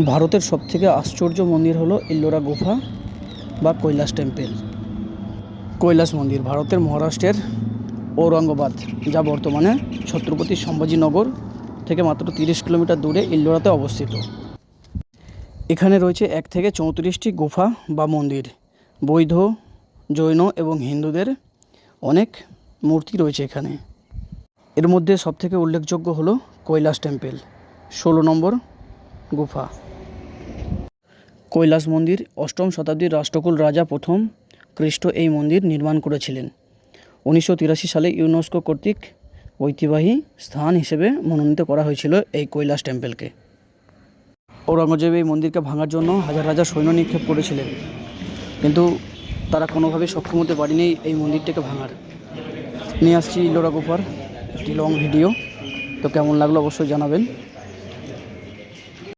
ভারতের সবথেকে আশ্চর্য মন্দির হলো ইলোরা গুহা বা কৈলাস টেম্পল। কৈলাস মন্দির ভারতের মহারাষ্ট্রের ঔরঙ্গাবাদ, যা বর্তমানে ছত্রপতি সম্ভাজিনগর থেকে মাত্র 30 কিলোমিটার দূরে ইল্লোরাতে অবস্থিত। এখানে রয়েছে 1 থেকে 34টি গুফা বা মন্দির। বৌদ্ধ, জৈন এবং হিন্দুদের অনেক মূর্তি রয়েছে এখানে। এর মধ্যে সবথেকে উল্লেখযোগ্য হলো কৈলাস টেম্পল, 16 নম্বর গুফা। কৈলাস মন্দির 8ম শতাব্দীর রাষ্ট্রকূল রাজা প্রথম খ্রিস্ট এই মন্দির নির্মাণ করেছিলেন। 1983 সালে ইউনেস্কো কর্তৃক ঐতিহ্যবাহী স্থান হিসেবে মনোনীত করা হয়েছিল এই কৈলাস টেম্পলকে। ঔরঙ্গজেব এই মন্দিরকে ভাঙার জন্য হাজার হাজার সৈন্য নিক্ষেপ করেছিলেন, কিন্তু তারা কোনোভাবেই সক্ষম হতে পারেনি এই মন্দিরটাকে ভাঙার। নিয়ে আসছি ইলোরা গুফার একটি লং ভিডিও। তো কেমন লাগলো অবশ্যই জানাবেন।